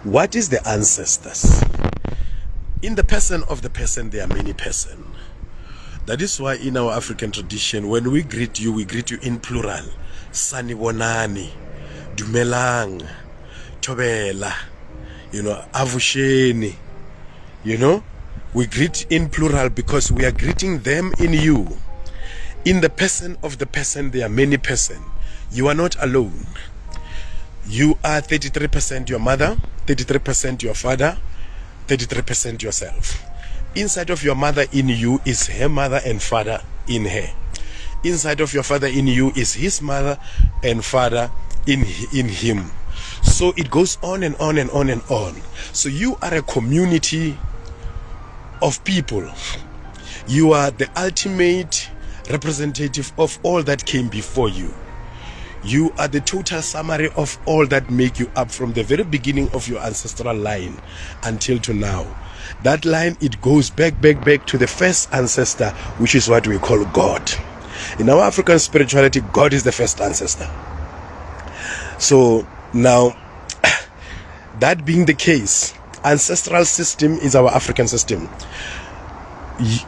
What is the ancestors? In the person of the person, there are many persons. That is why in our African tradition, when we greet you in plural. Sanibonani, Dumelang, Tobela, Avusheni. We greet in plural because we are greeting them in you. In the person of the person, there are many persons. You are not alone. You are 33% your mother, 33% your father, 33% yourself. Inside of your mother in you is her mother and father in her. Inside of your father in you is his mother and father in him. So it goes on and on and on and on. So you are a community of people. You are the ultimate representative of all that came before you. You are the total summary of all that make you up from the very beginning of your ancestral line until to now. That line, it goes back to the first ancestor, which is what we call God. In our African spirituality, God is the first ancestor. So now, that being the case, ancestral system is our African system.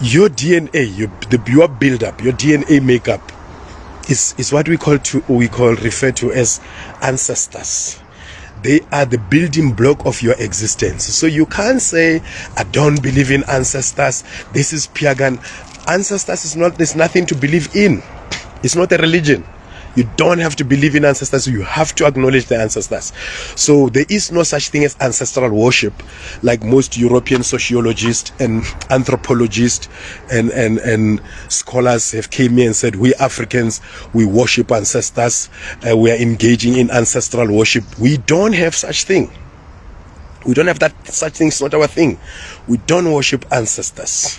Your DNA, your build-up, your DNA makeup is what we refer to as ancestors. They are the building block of your existence. So you can't say, I don't believe in ancestors, this is pagan. Ancestors there's nothing to believe in. It's not a religion. You don't have to believe in ancestors. You have to acknowledge the ancestors. So there is no such thing as ancestral worship, like most European sociologists and anthropologists and scholars have came here and said, we Africans, we worship ancestors. We are engaging in ancestral worship. We don't have such thing. We don't have such thing. It's not our thing. We don't worship ancestors.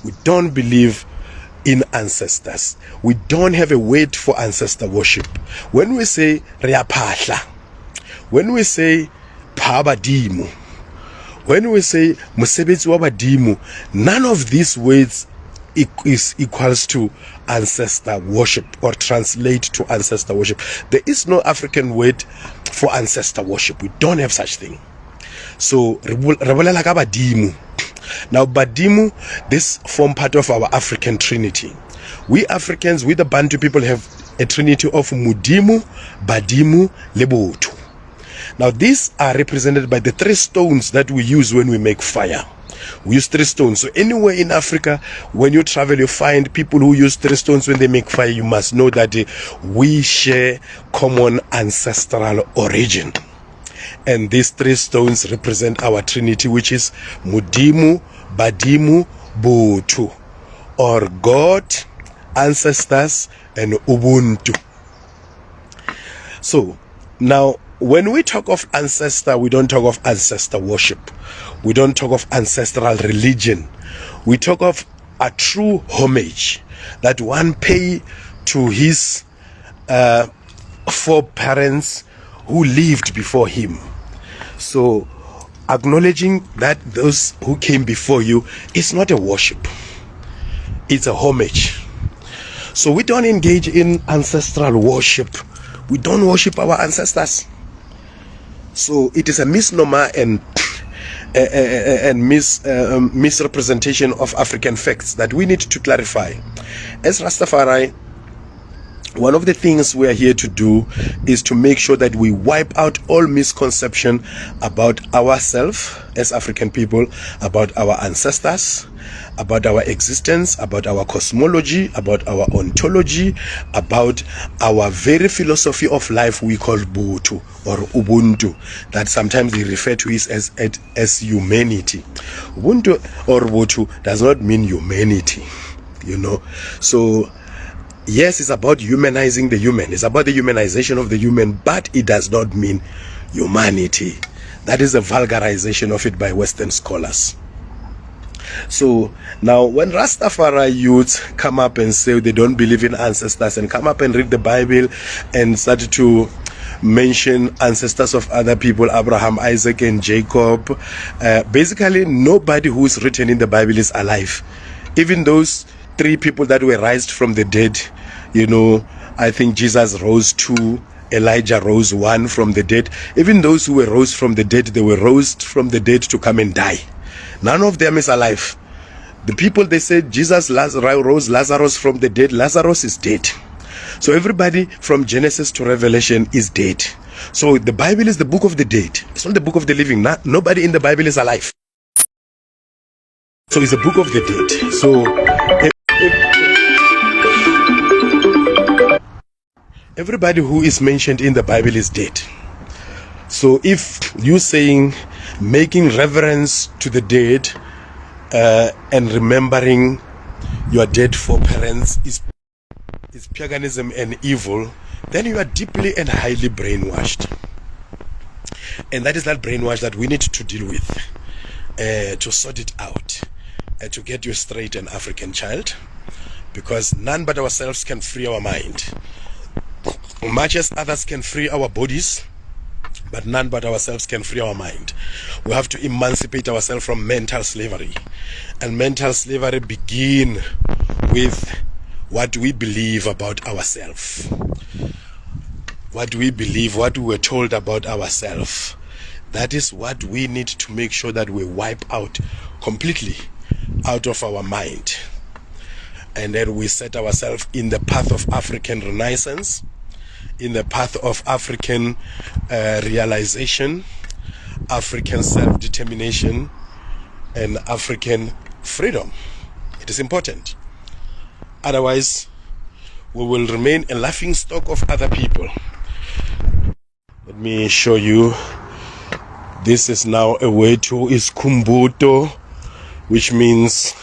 We don't believe in ancestors. We don't have a word for ancestor worship. When we say Riapahla, when we say Pabadimu, when we say Musebetsi wa Badimu, none of these words is equals to ancestor worship or translate to ancestor worship. There is no African word for ancestor worship. We don't have such thing. So Rebolela ka Badimu. Now, Badimu, this form part of our African trinity. We Africans, we the Bantu people, have a trinity of Mudimu, Badimu, Lebotu. Now, these are represented by the 3 stones that we use when we make fire. We use 3 stones. So anywhere in Africa, when you travel, you find people who use 3 stones when they make fire. You must know that we share common ancestral origin. And these 3 stones represent our trinity, which is Mudimu, Badimu, Botu, or God, ancestors, and Ubuntu. So now, when we talk of ancestor, we don't talk of ancestor worship. We don't talk of ancestral religion. We talk of a true homage that one pay to his foreparents who lived before him. So acknowledging that those who came before you is not a worship, it's a homage. So we don't engage in ancestral worship. We don't worship our ancestors. So it is a misnomer and misrepresentation of African facts that we need to clarify. As Rastafari, one of the things we are here to do is to make sure that we wipe out all misconception about ourselves as African people, about our ancestors, about our existence, about our cosmology, about our ontology, about our very philosophy of life we call Butu or Ubuntu, that sometimes we refer to it as humanity. Ubuntu or Butu does not mean humanity, So yes, it's about humanizing the human. It's about the humanization of the human, but it does not mean humanity. That is a vulgarization of it by Western scholars. So now when Rastafari youths come up and say they don't believe in ancestors and come up and read the Bible and start to mention ancestors of other people, Abraham, Isaac, and Jacob, basically nobody who is written in the Bible is alive. Even those 3 people that were raised from the dead, I think Jesus rose 2 Elijah rose one from the dead. Even those who were rose from the dead, they were raised from the dead to come and die. None of them is alive. The people, they said Jesus rose Lazarus from the dead. Lazarus is dead. So everybody from Genesis to Revelation is dead. So the Bible is the book of the dead. It's not the book of the living. Nobody in the Bible is alive. So it's a book of the dead. So everybody who is mentioned in the Bible is dead. So if you saying making reverence to the dead and remembering your dead foreparents is paganism and evil, then you are deeply and highly brainwashed. And that is that brainwash that we need to deal with, to sort it out, to get you straight, an African child, because none but ourselves can free our mind. Much as others can free our bodies, but none but ourselves can free our mind. We have to emancipate ourselves from mental slavery. And mental slavery begin with what we believe about ourselves. What we believe, what we were told about ourselves. That is what we need to make sure that we wipe out completely out of our mind. And then we set ourselves in the path of African Renaissance, in the path of African realization, African self-determination, and African freedom. It is important. Otherwise, we will remain a laughing stock of other people. Let me show you. This is now a way to Iskumbuto, which means